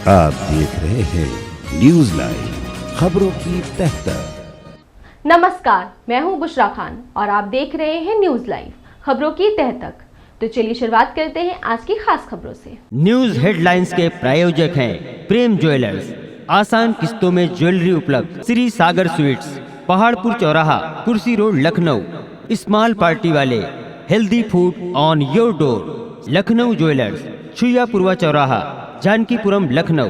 आप देख रहे हैं न्यूज लाइव, खबरों की तह तक। नमस्कार, मैं हूं बुशरा खान और आप देख रहे हैं न्यूज लाइव, खबरों की तह तक। तो चलिए शुरुआत करते हैं आज की खास खबरों से। न्यूज हेडलाइंस के प्रायोजक हैं प्रेम ज्वेलर्स, आसान किस्तों में ज्वेलरी उपलब्ध। श्री सागर स्वीट्स, पहाड़पुर चौराहा, Kursi road, Lucknow. Small party वाले, healthy food on your door. Lucknow jewellers, Chhuyapurwa चौराहा, जानकीपुरम, लखनऊ।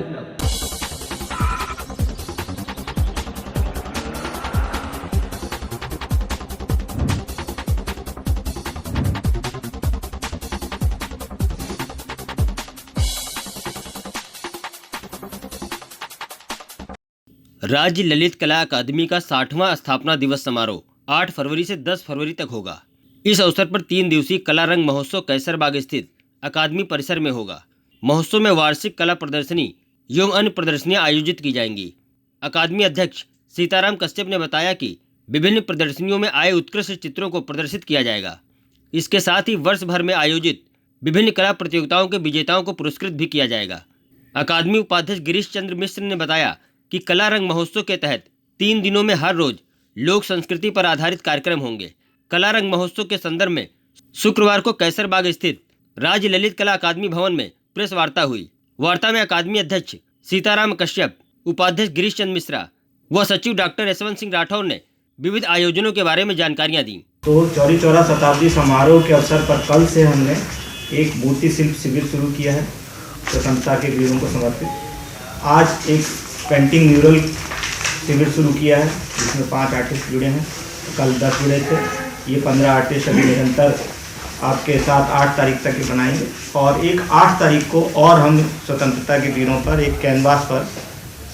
राज्य ललित कला अकादमी का 60वां स्थापना दिवस समारोह 8 फरवरी से 10 फरवरी तक होगा। इस अवसर पर 3 दिवसीय कला रंग महोत्सव कैसरबाग स्थित अकादमी परिसर में होगा। महोत्सव में वार्षिक कला प्रदर्शनी एवं अन्य प्रदर्शनियां आयोजित की जाएंगी। अकादमी अध्यक्ष सीताराम कश्यप ने बताया कि विभिन्न प्रदर्शनियों में आए उत्कृष्ट चित्रों को प्रदर्शित किया जाएगा। इसके साथ ही वर्ष भर में आयोजित विभिन्न कला प्रतियोगिताओं के विजेताओं को पुरस्कृत भी किया जाएगा। अकादमी उपाध्यक्ष गिरीश चंद्र मिश्र ने बताया कि कला रंग महोत्सव के तहत 3 दिनों में हर रोज लोक संस्कृति पर आधारित कार्यक्रम होंगे। कला रंग महोत्सव के संदर्भ में शुक्रवार को कैसरबाग स्थित राज्य ललित कला अकादमी भवन में प्रेस वार्ता हुई। वार्ता में अकादमी अध्यक्ष सीताराम कश्यप, उपाध्यक्ष गिरीश चंद्र मिश्रा व सचिव डॉक्टर यशवंत सिंह राठौर ने विविध आयोजनों के बारे में जानकारियां दी। तो चौरी चौरा शताब्दी समारोह के अवसर पर कल से हमने एक मूर्ति शिल्प शिविर शुरू किया है स्वतंत्रता के वीरों को समर्पित। आज एक पेंटिंग म्यूरल शिविर शुरू किया है जिसमें 5 आर्टिस्ट जुड़े हैं। कल 10 जुड़े थे। ये 15 आर्टिस्ट अभी निरंतर आपके साथ 8 तारीख तक ये बनाएंगे और एक 8 तारीख को और हम स्वतंत्रता के वीरों पर एक कैनवास पर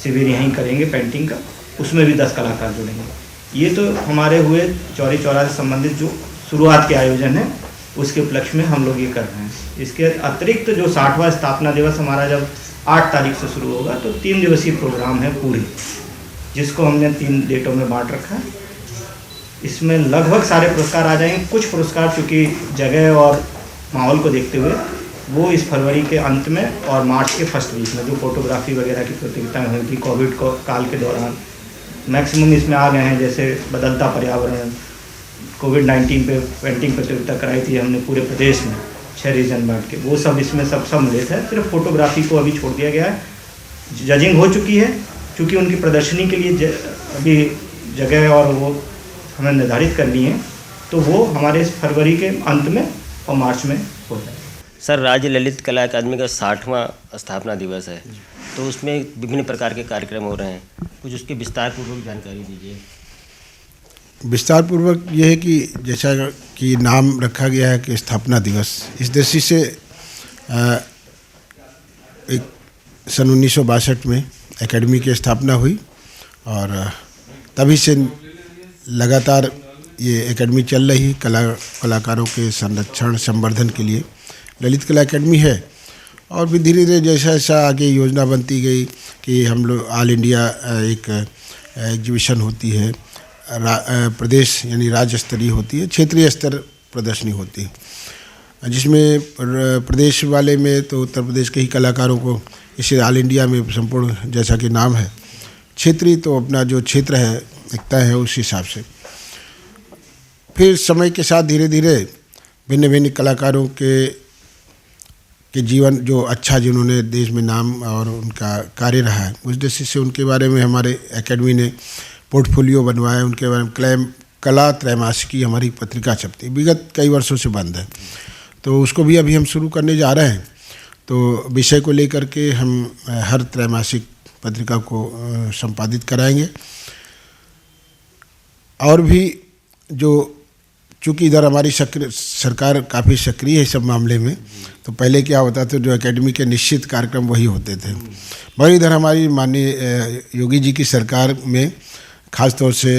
शिविर यहीं करेंगे पेंटिंग का। उसमें भी 10 कलाकार जुड़ेंगे। ये तो हमारे हुए चौरी चौरा से संबंधित जो शुरुआत के आयोजन है उसके उपलक्ष्य में हम लोग ये कर रहे हैं। इसके अतिरिक्त जो 60वां स्थापना दिवस हमारा जब 8 तारीख से शुरू होगा तो 3 दिवसीय प्रोग्राम है पूरी, जिसको हमने 3 डेटों में बांट रखा है। इसमें लगभग सारे पुरस्कार आ जाएंगे। कुछ पुरस्कार चूँकि जगह और माहौल को देखते हुए वो इस फरवरी के अंत में और मार्च के फर्स्ट वीक में जो फोटोग्राफी वगैरह की प्रतियोगिताएँ हुई थी कोविड को काल के दौरान मैक्सिमम इसमें आ गए हैं। जैसे बदलता पर्यावरण, कोविड-19 पे पेंटिंग प्रतियोगिता कराई थी हमने पूरे प्रदेश में 6 रीजन बांट के, वो सब इसमें सब सम्मिलित है। सिर्फ फोटोग्राफी को अभी छोड़ दिया गया है। जजिंग हो चुकी है क्योंकि उनकी प्रदर्शनी के लिए अभी जगह और वो हमें निर्धारित करनी है, तो वो हमारे इस फरवरी के अंत में और मार्च में हो जाएगा। सर, राज्य ललित कला अकादमी का 60वां स्थापना दिवस है, तो उसमें विभिन्न प्रकार के कार्यक्रम हो रहे हैं। कुछ उसकी विस्तार पूर्वक जानकारी दीजिए। विस्तार पूर्वक ये है कि जैसा कि नाम रखा गया है कि स्थापना दिवस, इस दृष्टि से एक सन 1962 में एकेडमी की स्थापना हुई और तभी से लगातार ये एकेडमी चल रही कलाकारों के संरक्षण संवर्धन के लिए ललित कला एकेडमी है। और भी धीरे धीरे जैसा जैसा आगे योजना बनती गई कि हम लोग ऑल इंडिया एक एग्जीबिशन होती है, प्रदेश यानी राज्य स्तरीय होती है, क्षेत्रीय स्तर प्रदर्शनी होती है, जिसमें प्रदेश वाले में तो उत्तर प्रदेश के ही कलाकारों को, इसे ऑल इंडिया में संपूर्ण जैसा कि नाम है, क्षेत्रीय तो अपना जो क्षेत्र है एक तय है उस हिसाब से। फिर समय के साथ धीरे धीरे भिन्न भिन्न कलाकारों के जीवन जो अच्छा जिन्होंने देश में नाम और उनका कार्य रहा है उस दृष्टि से उनके बारे में हमारे एकेडमी ने पोर्टफोलियो बनवाया। उनके बारे में कला त्रैमासिकी हमारी पत्रिका छपती, विगत कई वर्षों से बंद है, तो उसको भी अभी हम शुरू करने जा रहे हैं। तो विषय को लेकर के हम हर त्रैमासिक पत्रिका को संपादित कराएंगे। और भी जो चूँकि इधर हमारी सरकार काफ़ी सक्रिय है इस सब मामले में, तो पहले क्या होता था जो एकेडमी के निश्चित कार्यक्रम वही होते थे, मगर इधर हमारी माननीय योगी जी की सरकार में खास तौर से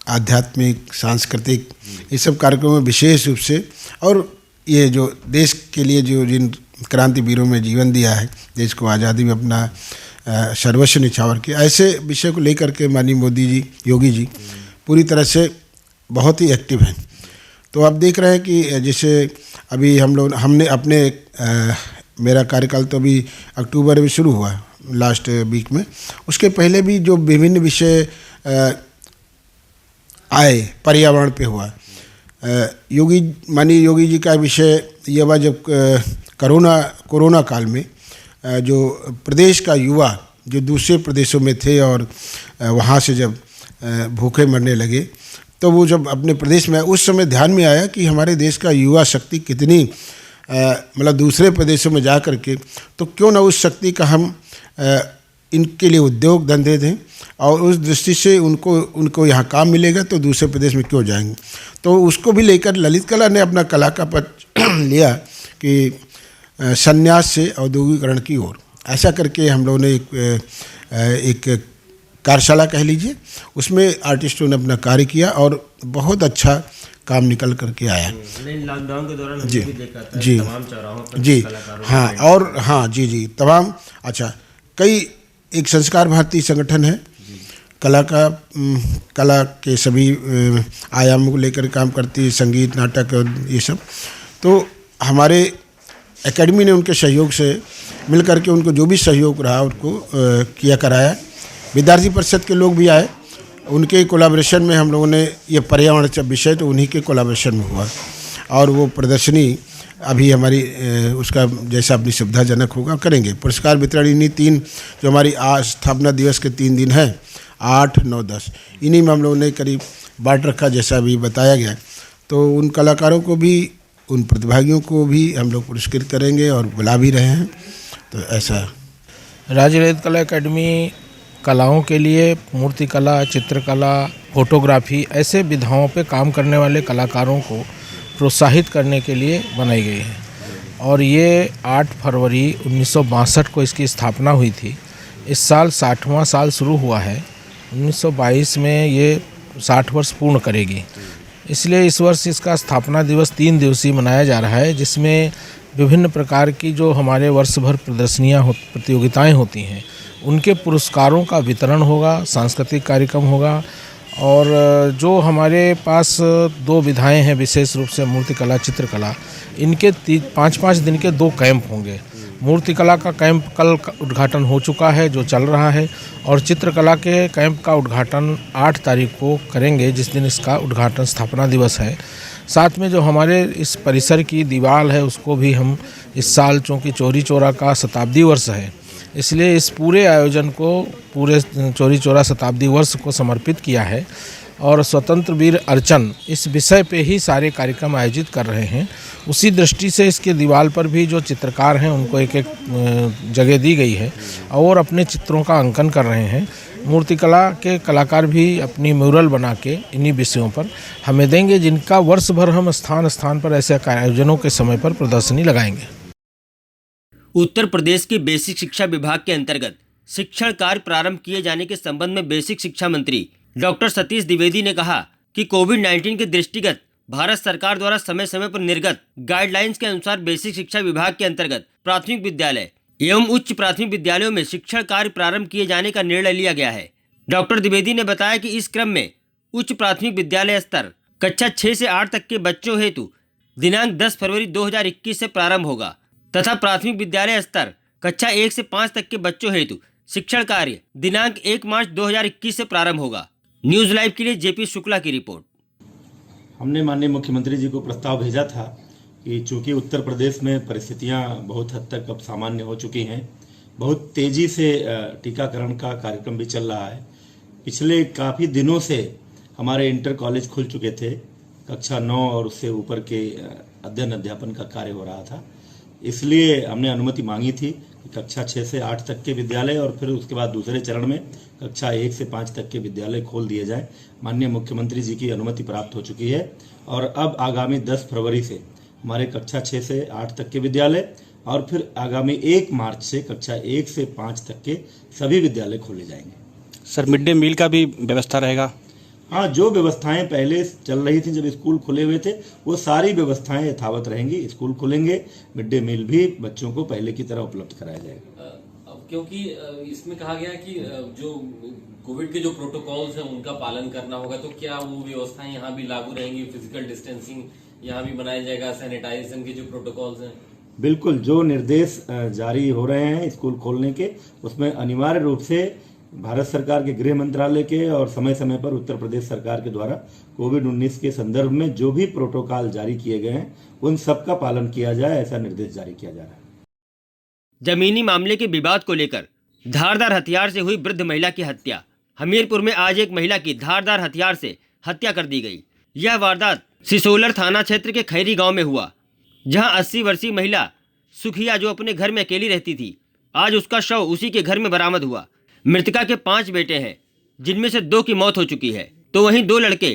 आध्यात्मिक, सांस्कृतिक इस सब कार्यक्रमों में विशेष रूप से, और ये जो देश के लिए जो जिन क्रांति वीरों में जीवन दिया है, देश को आज़ादी में अपना सर्वस्व निछावर किया, ऐसे विषय को लेकर के माननीय मोदी जी, योगी जी पूरी तरह से बहुत ही एक्टिव हैं। तो आप देख रहे हैं कि जैसे अभी हमने अपने मेरा कार्यकाल तो अभी अक्टूबर में शुरू हुआ, लास्ट वीक में। उसके पहले भी जो विभिन्न विषय आए पर्यावरण पे हुआ, माननीय योगी जी का विषय ये हुआ जब कोरोना काल में जो प्रदेश का युवा जो दूसरे प्रदेशों में थे और वहाँ से जब भूखे मरने लगे, तो वो जब अपने प्रदेश में उस समय ध्यान में आया कि हमारे देश का युवा शक्ति कितनी मतलब दूसरे प्रदेशों में जा कर के, तो क्यों ना उस शक्ति का हम इनके लिए उद्योग धंधे दें और उस दृष्टि से उनको यहाँ काम मिलेगा तो दूसरे प्रदेश में क्यों जाएंगे। तो उसको भी लेकर ललित कला ने अपना कला का पथ लिया कि संन्यास से औद्योगिकरण की ओर, ऐसा करके हम लोगों ने एक कार्यशाला कह लीजिए, उसमें आर्टिस्टों ने अपना कार्य किया और बहुत अच्छा काम निकल करके आया। लॉकडाउन के दौरान जी भी देखा था जी तमाम चौराहों पर जी कलाकारों हाँ ने और हाँ जी तमाम अच्छा कई एक संस्कार भारती संगठन है, कला के सभी आयामों को लेकर काम करती है, संगीत नाटक और ये सब। तो हमारे एकेडमी ने उनके सहयोग से मिल करके उनको जो भी सहयोग रहा उनको किया कराया। विद्यार्थी परिषद के लोग भी आए, उनके कोलैबोरेशन में हम लोगों ने ये पर्यावरण जब विषय तो उन्हीं के कोलैबोरेशन में हुआ और वो प्रदर्शनी अभी हमारी उसका जैसा अपनी सुविधाजनक होगा करेंगे। पुरस्कार वितरण इन्हीं 3 जो हमारी आज स्थापना दिवस के 3 दिन हैं 8, 9, 10 इन्हीं में हम लोगों ने करीब बांट रखा जैसा अभी बताया गया। तो उन कलाकारों को भी उन प्रतिभागियों को भी हम लोग पुरस्कृत करेंगे और बुला भी रहे हैं। तो ऐसा राज्य ललित कला अकेडमी कलाओं के लिए मूर्तिकला, चित्रकला, फोटोग्राफी ऐसे विधाओं पे काम करने वाले कलाकारों को प्रोत्साहित करने के लिए बनाई गई है और ये 8 फरवरी 1962 को इसकी स्थापना हुई थी। इस साल 60वां साल शुरू हुआ है, 1922 में ये 60 वर्ष पूर्ण करेगी। इसलिए इस वर्ष इसका स्थापना दिवस 3 दिवसीय मनाया जा रहा है, जिसमें विभिन्न प्रकार की जो हमारे वर्ष भर प्रतियोगिताएं होती हैं उनके पुरस्कारों का वितरण होगा, सांस्कृतिक कार्यक्रम होगा और जो हमारे पास 2 विधाएं हैं विशेष रूप से मूर्तिकला, चित्रकला, इनके 5-5 दिन के 2 कैंप होंगे। मूर्तिकला का कैंप कल उद्घाटन हो चुका है जो चल रहा है और चित्रकला के कैंप का उद्घाटन 8 तारीख को करेंगे जिस दिन इसका उद्घाटन स्थापना दिवस है। साथ में जो हमारे इस परिसर की दीवार है उसको भी हम इस साल, चूँकि चौरी चौरा का शताब्दी वर्ष है, इसलिए इस पूरे आयोजन को पूरे चौरी चौरा शताब्दी वर्ष को समर्पित किया है और स्वतंत्र वीर अर्चन इस विषय पे ही सारे कार्यक्रम आयोजित कर रहे हैं। उसी दृष्टि से इसके दीवार पर भी जो चित्रकार हैं उनको एक जगह दी गई है और अपने चित्रों का अंकन कर रहे हैं। मूर्तिकला के कलाकार भी अपनी म्यूरल बना के इन्हीं विषयों पर हमें देंगे, जिनका वर्ष भर हम स्थान स्थान पर ऐसे आयोजनों के समय पर प्रदर्शनी लगाएंगे। उत्तर प्रदेश के बेसिक शिक्षा विभाग के अंतर्गत शिक्षण कार्य प्रारंभ किए जाने के संबंध में बेसिक शिक्षा मंत्री डॉक्टर सतीश द्विवेदी ने कहा कि कोविड-19 के दृष्टिगत भारत सरकार द्वारा समय समय पर निर्गत गाइडलाइंस के अनुसार बेसिक शिक्षा विभाग के अंतर्गत प्राथमिक विद्यालय एवं उच्च प्राथमिक विद्यालयों में शिक्षण कार्य प्रारंभ किए जाने का निर्णय लिया गया है। डॉक्टर द्विवेदी ने बताया कि इस क्रम में उच्च प्राथमिक विद्यालय स्तर कक्षा 6 से 8 तक के बच्चों हेतु दिनांक 10 फरवरी 2021 से प्रारंभ होगा तथा प्राथमिक विद्यालय स्तर कक्षा 1 से 5 तक के बच्चों हेतु शिक्षण कार्य दिनांक 1 मार्च 2021 से प्रारंभ होगा। न्यूज लाइव के लिए जेपी शुक्ला की रिपोर्ट। हमने माननीय मुख्यमंत्री जी को प्रस्ताव भेजा था कि चूंकि उत्तर प्रदेश में परिस्थितियां बहुत हद तक अब सामान्य हो चुकी हैं, बहुत तेजी से टीकाकरण का कार्यक्रम भी चल रहा है। पिछले काफ़ी दिनों से हमारे इंटर कॉलेज खुल चुके थे, कक्षा 9 और उससे ऊपर के अध्ययन अध्यापन का कार्य हो रहा था। इसलिए हमने अनुमति मांगी थी कि कक्षा 6 से 8 तक के विद्यालय और फिर उसके बाद दूसरे चरण में कक्षा 1 से 5 तक के विद्यालय खोल दिए जाएं। माननीय मुख्यमंत्री जी की अनुमति प्राप्त हो चुकी है और अब आगामी 10 फरवरी से हमारे कक्षा 6 से 8 तक के विद्यालय और फिर आगामी 1 मार्च से कक्षा 1 से 5 तक के सभी विद्यालय खोले जाएंगे। सर, मिड डे मील का भी व्यवस्था रहेगा? हाँ, जो व्यवस्थाएं पहले चल रही थी जब स्कूल खुले हुए थे वो सारी व्यवस्थाएं यथावत रहेंगी। स्कूल खुलेंगे, मिड डे मील भी बच्चों को पहले की तरह उपलब्ध कराया जाएगा। क्योंकि इसमें कहा गया कि जो कोविड के जो प्रोटोकॉल्स हैं उनका पालन करना होगा, तो क्या वो व्यवस्थाएं यहाँ भी लागू रहेंगी? फिजिकल डिस्टेंसिंग यहाँ भी बनाया जाएगा, सैनिटाइजेशन के जो प्रोटोकॉल्स हैं? बिल्कुल, जो निर्देश जारी हो रहे हैं स्कूल खोलने के, उसमें अनिवार्य रूप से भारत सरकार के गृह मंत्रालय के और समय समय पर उत्तर प्रदेश सरकार के द्वारा कोविड-19 के संदर्भ में जो भी प्रोटोकॉल जारी किए गए हैं उन सब का पालन किया जाए, ऐसा निर्देश जारी किया जा रहा है। जमीनी मामले के विवाद को लेकर धारदार हथियार से हुई वृद्ध महिला की हत्या। हमीरपुर में आज एक महिला की धारदार हथियार से हत्या कर दी गई। यह वारदात सिसोलर थाना क्षेत्र के खैरी गांव में हुआ, जहां 80 वर्षीय महिला सुखिया, जो अपने घर में अकेली रहती थी, आज उसका शव उसी के घर में बरामद हुआ। मृतका के 5 बेटे हैं, जिनमें से 2 की मौत हो चुकी है, तो वहीं 2 लड़के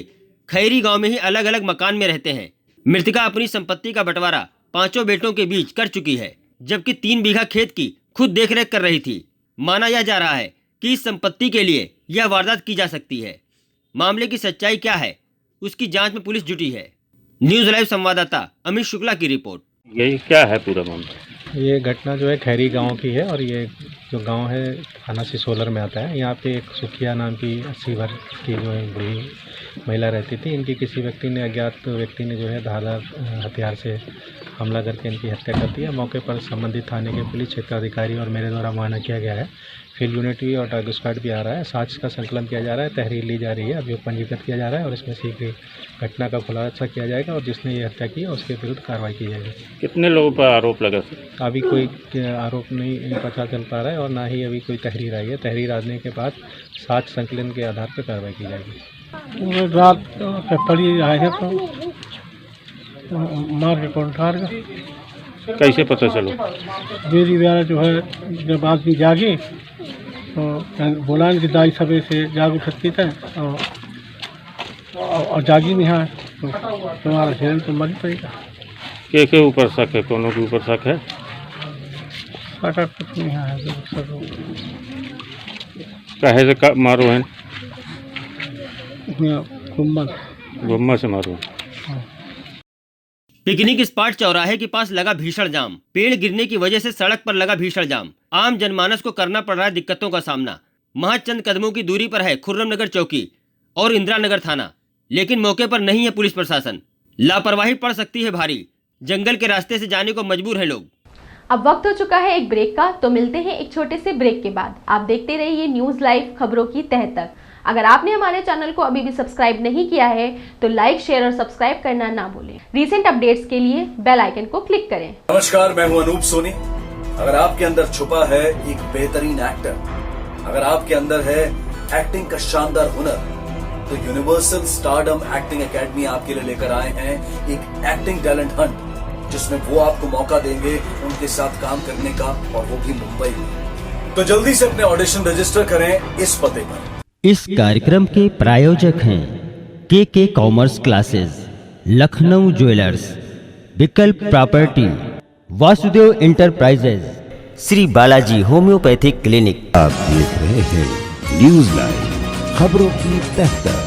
खैरी गांव में ही अलग अलग मकान में रहते हैं। मृतका अपनी संपत्ति का बंटवारा 5 बेटों के बीच कर चुकी है, जबकि 3 बीघा खेत की खुद देखरेख कर रही थी। माना यह जा रहा है कि इस संपत्ति के लिए यह वारदात की जा सकती है। मामले की सच्चाई क्या है, उसकी जांच में पुलिस जुटी है। न्यूज लाइव संवाददाता अमित शुक्ला की रिपोर्ट। यही क्या है पूरा मामला? ये घटना जो है खैरी गांव की है और ये जो गांव है थाना सिसोलर में आता है। यहाँ पे एक सुखिया नाम की 80 वर्ष की जो है बूढ़ी महिला रहती थी। इनकी किसी व्यक्ति ने, अज्ञात व्यक्ति ने जो है धारदार हथियार से हमला करके इनकी हत्या कर दी है। मौके पर संबंधित थाने के पुलिस क्षेत्राधिकारी और मेरे द्वारा मुआयना किया गया है। फील्ड यूनिट भी और डॉग स्क्वाड भी आ रहा है। साक्ष्य का संकलन किया जा रहा है, तहरीर ली जा रही है, अभियोग पंजीकृत किया जा रहा है और इसमें शीघ्र घटना का खुलासा किया जाएगा और जिसने ये हत्या की है उसके विरुद्ध कार्रवाई की जाएगी। कितने लोगों पर आरोप लगा सर? अभी कोई आरोप नहीं पता चल पा रहा है और ना ही अभी कोई तहरीर आई है। तहरीर आने के बाद साक्ष्य संकलन के आधार पर कार्रवाई की जाएगी। रात पेपर आए हैं तो मार के कौंठार का कैसे पता चलो? मेरी व्यारा जो है जब आदमी जागी तो बोला कि दाई सवेरे से जाग उठती था और जागी नहीं है तो तुम्हारा शरीर तो मर पड़ेगा। के ऊपर शक है? कौनों के ऊपर शक है? शक कुछ नहीं है। कहे से मारो है? गुम्मा से मारो। पिकनिक स्पॉट चौराहे के पास लगा भीषण जाम। पेड़ गिरने की वजह से सड़क पर लगा भीषण जाम। आम जनमानस को करना पड़ रहा है दिक्कतों का सामना। महज चंद कदमों की दूरी पर है खुर्रम नगर चौकी और इंदिरा नगर थाना, लेकिन मौके पर नहीं है पुलिस प्रशासन। लापरवाही पड़ सकती है भारी। जंगल के रास्ते से जाने को मजबूर है लोग। अब वक्त हो चुका है एक ब्रेक का, तो मिलते हैं एक छोटे से ब्रेक के बाद। आप देखते रहिए न्यूज लाइव, खबरों की तह तक। अगर आपने हमारे चैनल को अभी भी सब्सक्राइब नहीं किया है तो लाइक, शेयर और सब्सक्राइब करना ना भूलें। रीसेंट अपडेट्स के लिए बेल आइकन को क्लिक करें। नमस्कार, मैं हूं अनूप सोनी। अगर आपके अंदर छुपा है एक बेहतरीन एक्टर, अगर आपके अंदर है एक्टिंग का शानदार हुनर, तो यूनिवर्सल स्टारडम एक्टिंग एकेडमी आपके लिए लेकर आए हैं एक एक्टिंग टैलेंट हंट, जिसमें वो आपको मौका देंगे उनके साथ काम करने का, और वो भी मुंबई में। तो जल्दी से अपने ऑडिशन रजिस्टर करें इस पते पर। इस कार्यक्रम के प्रायोजक हैं के कॉमर्स क्लासेस, लखनऊ ज्वेलर्स, विकल्प property, Vasudev enterprises, Shri Balaji homeopathic clinic. आप देख रहे हैं न्यूज लाइव, खबरों की तह तक।